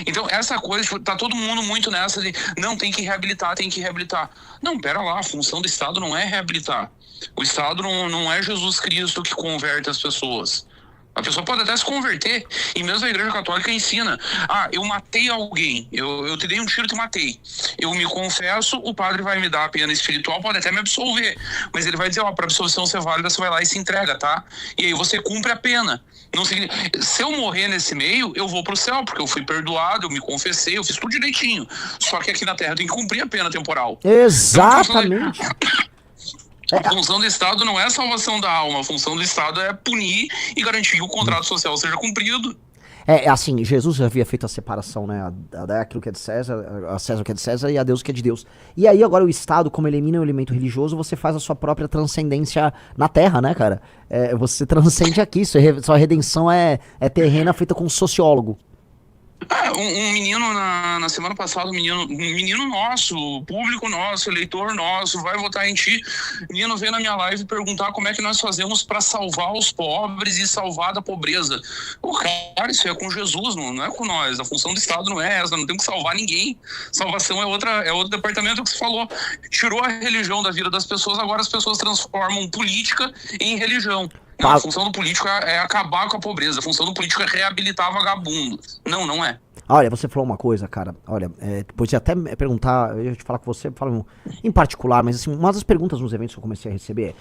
Então, essa coisa, tipo, tá todo mundo muito nessa de, não, tem que reabilitar, tem que reabilitar. Não, pera lá, a função do Estado não é reabilitar. O Estado não é Jesus Cristo que converte as pessoas. A pessoa pode até se converter, e mesmo a Igreja Católica ensina, eu matei alguém, eu te dei um tiro e te matei. Eu me confesso, o padre vai me dar a pena espiritual, pode até me absolver, mas ele vai dizer, para absolvição ser válida, você vai lá e se entrega, tá? E aí você cumpre a pena. Não sei, se eu morrer nesse meio, eu vou pro céu, porque eu fui perdoado, eu me confessei, eu fiz tudo direitinho. Só que aqui na Terra eu tenho que cumprir a pena temporal. Exatamente. A função do Estado não é a salvação da alma, a função do Estado é punir e garantir que o contrato social seja cumprido. Assim, Jesus já havia feito a separação, né? Aquilo que é de César, a César o que é de César e a Deus o que é de Deus. E aí agora o Estado, como elimina o elemento religioso, você faz a sua própria transcendência na Terra, né, cara? Você transcende aqui, sua redenção é terrena feita com um sociólogo. Um menino na semana passada, um menino nosso, público nosso, eleitor nosso, vai votar em ti. O menino veio na minha live perguntar como é que nós fazemos para salvar os pobres e salvar da pobreza. Cara, isso é com Jesus, não é com nós. A função do Estado não é essa, não temos que salvar ninguém. Salvação é outro departamento que você falou. Tirou a religião da vida das pessoas, agora as pessoas transformam política em religião. Não, a função do político é acabar com a pobreza. A função do político é reabilitar vagabundo. Não é. Olha, você falou uma coisa, cara. Olha, depois de até perguntar, eu ia te falar com você, falo em particular, mas assim, uma das perguntas nos eventos que eu comecei a receber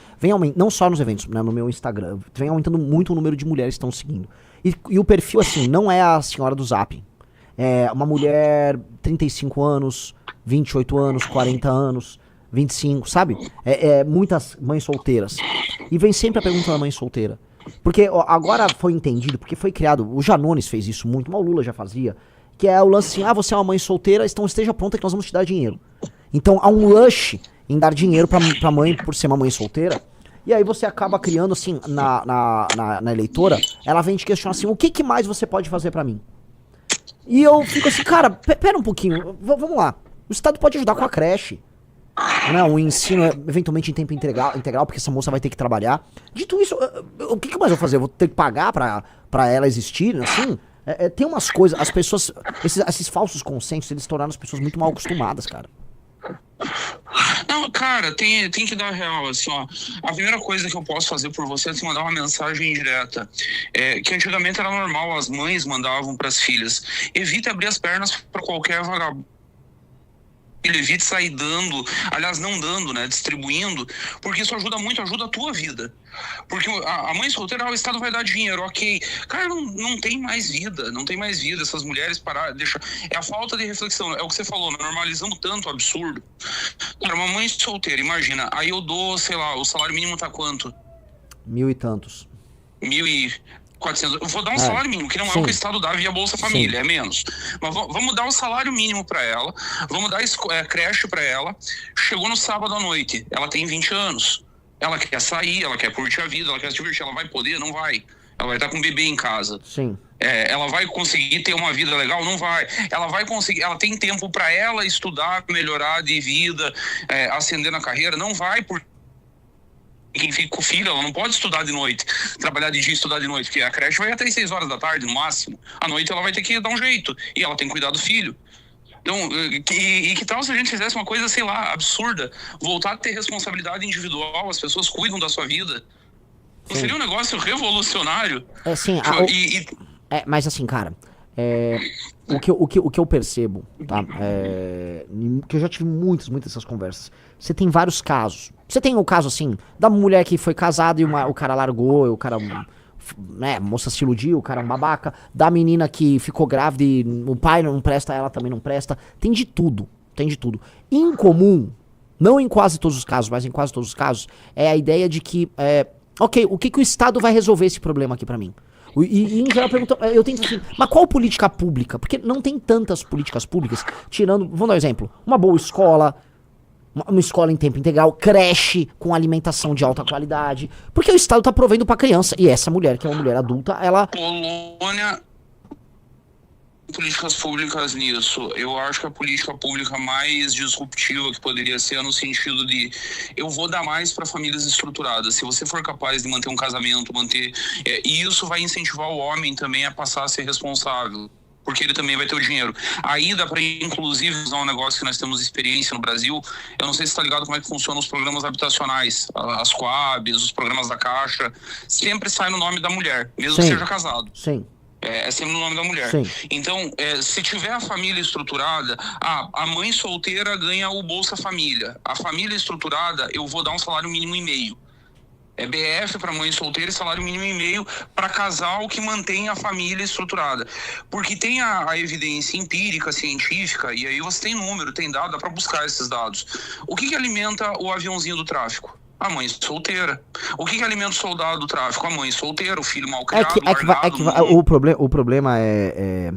não só nos eventos, né, no meu Instagram, vem aumentando muito o número de mulheres que estão seguindo. E o perfil, assim, não é a senhora do Zap. É uma mulher, 35 anos, 28 anos, 40 anos, 25, sabe? Muitas mães solteiras. E vem sempre a pergunta da mãe solteira. Porque agora foi entendido, porque foi criado, o Janones fez isso muito, mas o Lula já fazia, que é o lance assim, você é uma mãe solteira, então esteja pronta que nós vamos te dar dinheiro. Então há um rush em dar dinheiro pra mãe por ser uma mãe solteira, e aí você acaba criando assim, na eleitora, ela vem te questionar assim, o que mais você pode fazer pra mim? E eu fico assim, cara, pera um pouquinho, vamos lá, o Estado pode ajudar com a creche, né, um ensino eventualmente em tempo integral, porque essa moça vai ter que trabalhar. Dito isso, o que mais eu vou fazer? Eu vou ter que pagar pra ela existir, assim? Tem umas coisas, as pessoas, esses falsos consensos, eles tornaram as pessoas muito mal acostumadas, cara. Não, cara, tem que dar real, assim, ó. A primeira coisa que eu posso fazer por você é te mandar uma mensagem direta. Que antigamente era normal, as mães mandavam pras filhas. Evite abrir as pernas pra qualquer vagabundo. Evite sair dando, aliás, não dando, né, distribuindo, porque isso ajuda muito, ajuda a tua vida. Porque a mãe solteira, o Estado vai dar dinheiro, ok. Cara, não tem mais vida, não tem mais vida. Essas mulheres é a falta de reflexão, é o que você falou, normalizamos tanto o absurdo. Cara, uma mãe solteira, imagina, aí eu dou, sei lá, o salário mínimo tá quanto? 1.000 e tantos. 1.400. Eu vou dar um salário mínimo, que não é o que o Estado dá via Bolsa Família, é menos. Mas vamos dar um salário mínimo pra ela, vamos dar creche pra ela. Chegou no sábado à noite, ela tem 20 anos. Ela quer sair, ela quer curtir a vida, ela quer se divertir. Ela vai poder? Não vai. Ela vai estar com um bebê em casa. Sim. Ela vai conseguir ter uma vida legal? Não vai. Ela vai conseguir. Ela tem tempo pra ela estudar, melhorar de vida, ascender na carreira? Não vai, porque quem fica com o filho, ela não pode estudar de noite, trabalhar de dia e estudar de noite, porque a creche vai até às 6 horas da tarde, no máximo. À noite ela vai ter que dar um jeito. E ela tem que cuidar do filho. Então, que tal se a gente fizesse uma coisa, sei lá, absurda? Voltar a ter responsabilidade individual, as pessoas cuidam da sua vida. Não seria um negócio revolucionário? Mas assim, cara, o que eu percebo, tá? Que eu já tive muitas dessas conversas. Você tem vários casos. Você tem o caso, assim, da mulher que foi casada e o cara largou, o cara... né, a moça se iludiu, o cara é um babaca, da menina que ficou grávida e o pai não presta, ela também não presta, tem de tudo. Em comum, não em quase todos os casos, mas em quase todos os casos, é a ideia de que, o que o Estado vai resolver esse problema aqui pra mim? E em geral eu tento assim, mas qual política pública? Porque não tem tantas políticas públicas, tirando, vamos dar um exemplo, uma boa escola, uma escola em tempo integral, creche com alimentação de alta qualidade, porque o Estado tá provendo pra criança, e essa mulher, que é uma mulher adulta, ela... Polônia, políticas públicas nisso, eu acho que a política pública mais disruptiva que poderia ser no sentido de, eu vou dar mais para famílias estruturadas, se você for capaz de manter um casamento, e isso vai incentivar o homem também a passar a ser responsável. porque ele também vai ter o dinheiro. Aí dá para, inclusive, usar um negócio que nós temos experiência no Brasil. Eu não sei se está ligado como é que funcionam os programas habitacionais, as Coabs, os programas da Caixa. Sempre sai no nome da mulher, mesmo que seja casado. Sim. É sempre no nome da mulher. Sim. Então, se tiver a família estruturada, a mãe solteira ganha o Bolsa Família. A família estruturada, eu vou dar um salário mínimo e meio. É BF para mãe solteira e salário mínimo e meio para casal que mantém a família estruturada. Porque tem a evidência empírica, científica, e aí você tem número, tem dado, dá para buscar esses dados. O que alimenta o aviãozinho do tráfico? A mãe solteira. O que alimenta o soldado do tráfico? A mãe solteira, o filho mal criado, o problema é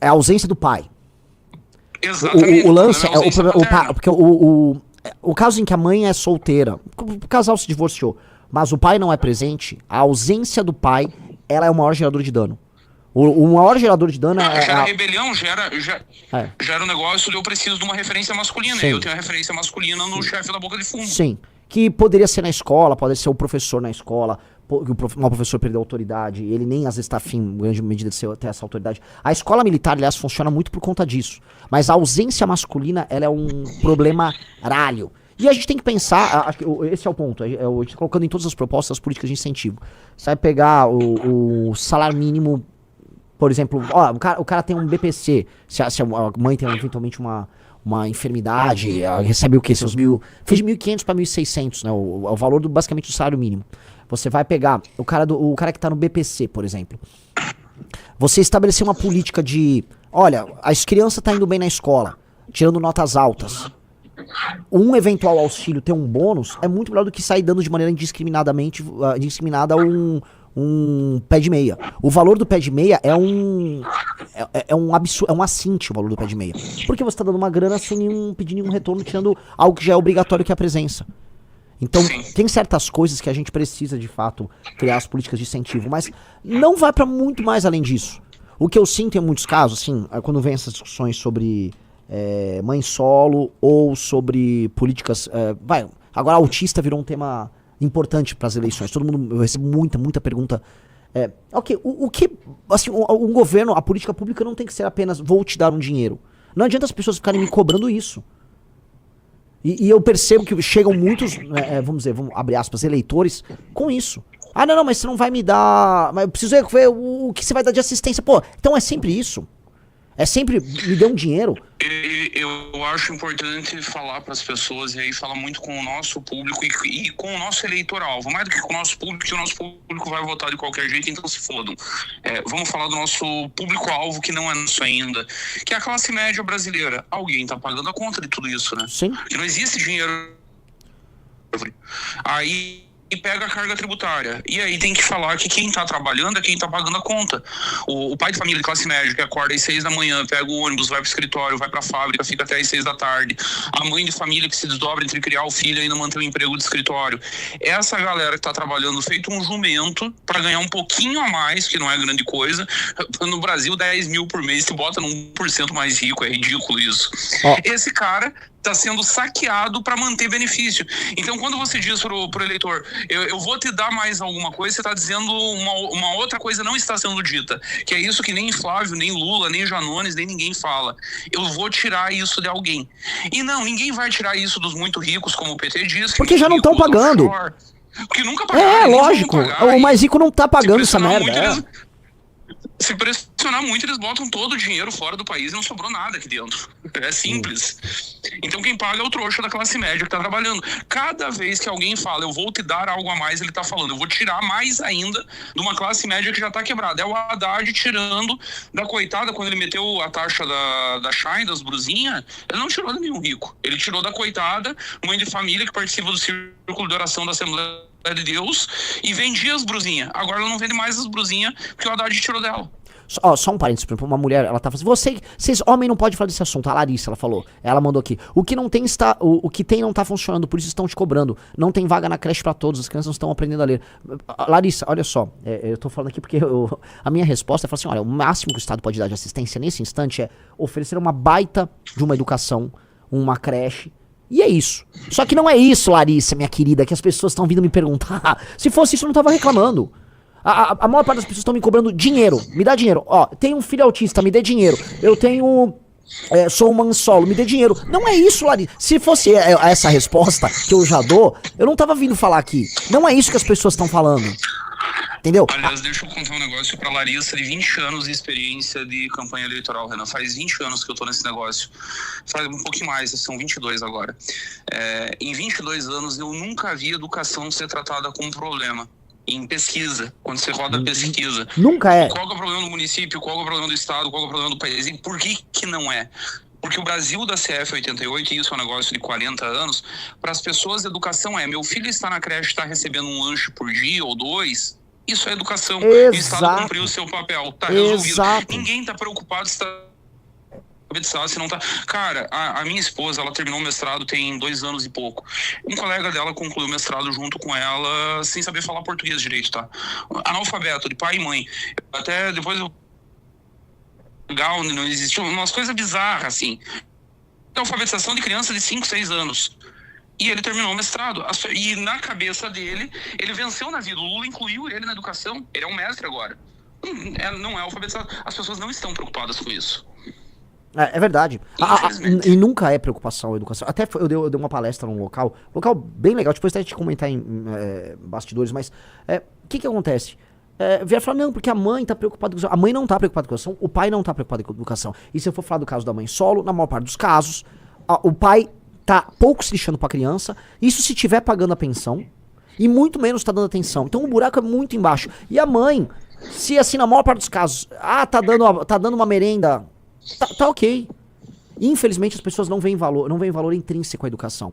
a ausência do pai. Exatamente. O lance porque o caso em que a mãe é solteira, o casal se divorciou, mas o pai não é presente, a ausência do pai, ela é o maior gerador de dano. O maior gerador de dano gera rebelião, gera um negócio de eu preciso de uma referência masculina. Sim. Eu tenho a referência masculina no chefe da boca de fumo. Sim. Que poderia ser na escola, pode ser o professor na escola, o professor perdeu a autoridade, ele nem às vezes está afim, em grande medida, de ter essa autoridade. A escola militar, aliás, funciona muito por conta disso. Mas a ausência masculina, ela é um problema ralho. E a gente tem que pensar, esse é o ponto, a gente está colocando em todas as propostas as políticas de incentivo. Você vai pegar o salário mínimo, por exemplo, o cara tem um BPC, se a mãe tem eventualmente uma enfermidade, recebe o quê? Fez de 1.500 para 1.600, né? O valor basicamente do salário mínimo. Você vai pegar o cara que tá no BPC, por exemplo. Você estabelecer uma política de, olha, as crianças tá indo bem na escola, tirando notas altas. Um eventual auxílio ter um bônus é muito melhor do que sair dando de maneira indiscriminada um pé de meia. O valor do pé de meia é um absurdo, é um assinte o valor do pé de meia. Porque você tá dando uma grana sem pedir nenhum retorno, tirando algo que já é obrigatório, que é a presença. Então, tem certas coisas que a gente precisa, de fato, criar as políticas de incentivo, mas não vai para muito mais além disso. O que eu sinto em muitos casos, assim, quando vem essas discussões sobre mãe solo ou sobre políticas... agora autista virou um tema importante para as eleições. Eu recebo muita pergunta. O que, assim, um governo, a política pública não tem que ser apenas vou te dar um dinheiro. Não adianta as pessoas ficarem me cobrando isso. E eu percebo que chegam muitos, vamos abrir aspas, eleitores com isso. Não, mas você não vai me dar... Mas eu preciso ver o que você vai dar de assistência. Pô, então é sempre isso. É sempre me dê um dinheiro. Eu acho importante falar para as pessoas, e aí falar muito com o nosso público e com o nosso eleitoralvo. Mais do que com o nosso público, que o nosso público vai votar de qualquer jeito, então se fodam. Vamos falar do nosso público-alvo, que não é nosso ainda, que é a classe média brasileira. Alguém está pagando a conta de tudo isso, né? Sim. Que não existe dinheiro. Aí... E pega a carga tributária. E aí tem que falar que quem tá trabalhando é quem tá pagando a conta. O pai de família de classe média que acorda às 6 da manhã, pega o ônibus, vai pro escritório, vai pra fábrica, fica até às 6 da tarde. A mãe de família que se desdobra entre criar o filho e ainda manter o emprego de escritório. Essa galera que tá trabalhando feito um jumento pra ganhar um pouquinho a mais, que não é grande coisa. No Brasil, 10 mil por mês, tu bota num 1% mais rico, é ridículo isso. Esse cara está sendo saqueado para manter benefício. Então, quando você diz pro eleitor, eu vou te dar mais alguma coisa, você está dizendo uma outra coisa não está sendo dita, que é isso que nem Flávio, nem Lula, nem Janones, nem ninguém fala. Eu vou tirar isso de alguém. E não, ninguém vai tirar isso dos muito ricos, como o PT diz. Porque já não estão pagando. Porque nunca pagaram. Lógico. O mais rico não está pagando essa merda. Se pressionar muito, eles botam todo o dinheiro fora do país e não sobrou nada aqui dentro. É simples. Então quem paga é o trouxa da classe média que tá trabalhando. Cada vez que alguém fala, eu vou te dar algo a mais, ele tá falando, eu vou tirar mais ainda de uma classe média que já tá quebrada. É o Haddad tirando da coitada, quando ele meteu a taxa da Shine, das brusinhas, ele não tirou de nenhum rico. Ele tirou da coitada, mãe de família que participa do círculo de oração da Assembleia de Deus, e vendia as brusinhas. Agora ela não vende mais as brusinhas porque o Haddad tirou dela. Só um parênteses, por exemplo, uma mulher, ela tá falando assim, vocês homem não pode falar desse assunto, a Larissa, ela falou, ela mandou aqui, o que tem não tá funcionando, por isso estão te cobrando, não tem vaga na creche pra todos, as crianças não estão aprendendo a ler. Larissa, olha só, eu tô falando aqui porque a minha resposta é falar assim, olha, o máximo que o Estado pode dar de assistência nesse instante é oferecer uma baita de uma educação, uma creche, e é isso. Só que não é isso, Larissa, minha querida, que as pessoas estão vindo me perguntar. Se fosse isso, eu não tava reclamando. A maior parte das pessoas estão me cobrando dinheiro. Me dá dinheiro. Ó, tenho um filho autista, me dê dinheiro. Eu tenho... sou uma solo, me dê dinheiro. Não é isso, Larissa. Se fosse essa resposta que eu já dou, eu não tava vindo falar aqui. Não é isso que as pessoas estão falando. Entendeu? Aliás, deixa eu contar um negócio pra Larissa de 20 anos de experiência de campanha eleitoral, Renan. Faz 20 anos que eu tô nesse negócio. Faz um pouquinho mais, são 22 agora. Em 22 anos, eu nunca vi educação ser tratada como problema. Em pesquisa, quando você roda pesquisa. Nunca é. Qual é o problema do município, qual é o problema do estado, qual é o problema do país e por que não é? Porque o Brasil da CF 88, e isso é um negócio de 40 anos, para as pessoas a educação meu filho está na creche, está recebendo um lanche por dia ou 2, isso é educação. Exato. E o estado cumpriu o seu papel, tá resolvido. Exato. Ninguém está preocupado se se não tá... Cara, a minha esposa, ela terminou o mestrado tem 2 anos e pouco. Um colega dela concluiu o mestrado junto com ela, sem saber falar português direito, tá? Analfabeto, de pai e mãe. Até depois legal, não existia umas coisas bizarras, assim. Alfabetização de criança de 5, 6 anos. E ele terminou o mestrado. E na cabeça dele, ele venceu na vida. O Lula incluiu ele na educação. Ele é um mestre agora. Não é alfabetizado. As pessoas não estão preocupadas com isso. É verdade. E nunca é preocupação a educação. Até eu dei uma palestra num local bem legal, depois até te comentar em bastidores, mas o que acontece? Vieram falar, não, porque a mãe tá preocupada com educação. A mãe não tá preocupada com educação, o pai não tá preocupado com educação. E se eu for falar do caso da mãe solo, na maior parte dos casos, o pai tá pouco se lixando pra criança, isso se tiver pagando a pensão, e muito menos tá dando atenção. Então o buraco é muito embaixo. E a mãe, se assim, na maior parte dos casos, tá dando uma merenda... Tá ok. Infelizmente as pessoas não veem valor intrínseco à educação.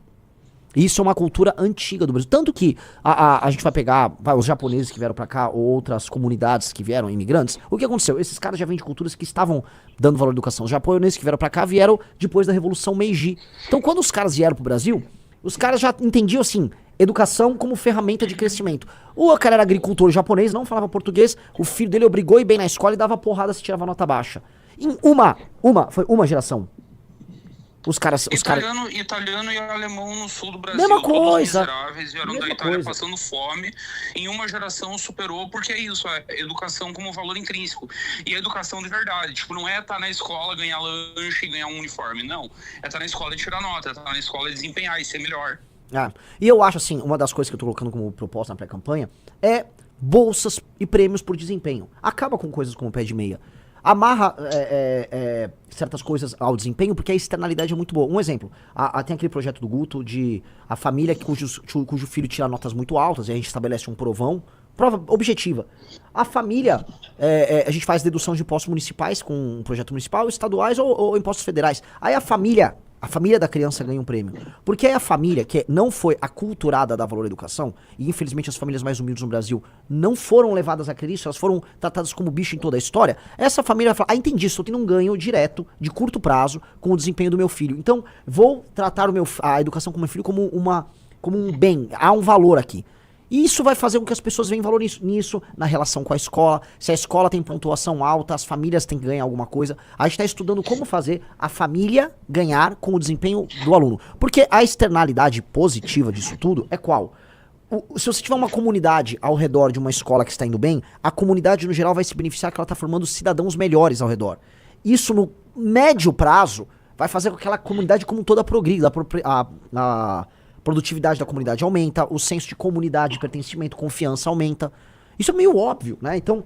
Isso é uma cultura antiga do Brasil. Tanto que a gente vai pegar os japoneses que vieram pra cá, ou outras comunidades que vieram, imigrantes. O que aconteceu? Esses caras já vêm de culturas que estavam dando valor à educação. Os japoneses que vieram pra cá vieram depois da Revolução Meiji. Então quando os caras vieram pro Brasil, os caras já entendiam assim, educação como ferramenta de crescimento. O cara era agricultor japonês, não falava português, o filho dele obrigou a ir bem na escola e dava porrada se tirava nota baixa. Em foi uma geração. Italiano e alemão no sul do Brasil. Mesma coisa. Miseráveis vieram da Itália passando fome. Em uma geração superou, porque é isso, educação como valor intrínseco. E a educação de verdade. Tipo, não é estar na escola, ganhar lanche e ganhar um uniforme. Não. É estar na escola e tirar nota. É estar na escola e desempenhar e ser melhor. E eu acho assim, uma das coisas que eu tô colocando como proposta na pré-campanha é bolsas e prêmios por desempenho. Acaba com coisas como pé de meia. Amarra certas coisas ao desempenho, porque a externalidade é muito boa. Um exemplo, tem aquele projeto do Guto de a família cujo filho tira notas muito altas, e a gente estabelece um prova objetiva. A família, a gente faz dedução de impostos municipais com um projeto municipal, estaduais ou impostos federais. Aí a família da criança ganha um prêmio. Porque é a família que não foi aculturada a dar valor à educação, e infelizmente as famílias mais humildes no Brasil não foram levadas a crer isso, elas foram tratadas como bicho em toda a história. Essa família vai falar, entendi, estou tendo um ganho direto, de curto prazo, com o desempenho do meu filho. Então, vou tratar a educação como meu filho como um bem, há um valor aqui. E isso vai fazer com que as pessoas venham valor nisso, na relação com a escola. Se a escola tem pontuação alta, as famílias têm que ganhar alguma coisa. A gente está estudando como fazer a família ganhar com o desempenho do aluno. Porque a externalidade positiva disso tudo é qual? Se você tiver uma comunidade ao redor de uma escola que está indo bem, a comunidade no geral vai se beneficiar que ela está formando cidadãos melhores ao redor. Isso no médio prazo vai fazer com que aquela comunidade como toda progrida, a produtividade da comunidade aumenta, o senso de comunidade, de pertencimento, confiança aumenta. Isso é meio óbvio, né? Então,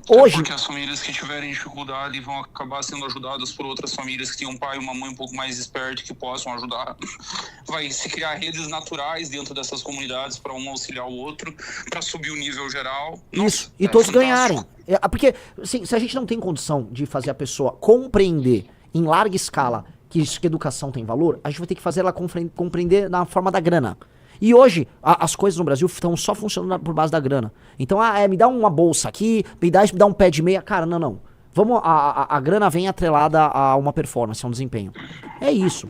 hoje... Porque as famílias que tiverem dificuldade vão acabar sendo ajudadas por outras famílias que têm um pai e uma mãe um pouco mais espertos que possam ajudar. Vai se criar redes naturais dentro dessas comunidades para um auxiliar o outro, para subir o nível geral. Isso, e todos ganharem. Porque assim, se a gente não tem condição de fazer a pessoa compreender em larga escala que educação tem valor, a gente vai ter que fazer ela compreender na forma da grana. E hoje, as coisas no Brasil estão só funcionando por base da grana. Então, me dá uma bolsa aqui, me dá um pé de meia. Cara, não. A grana vem atrelada a uma performance, a um desempenho. É isso.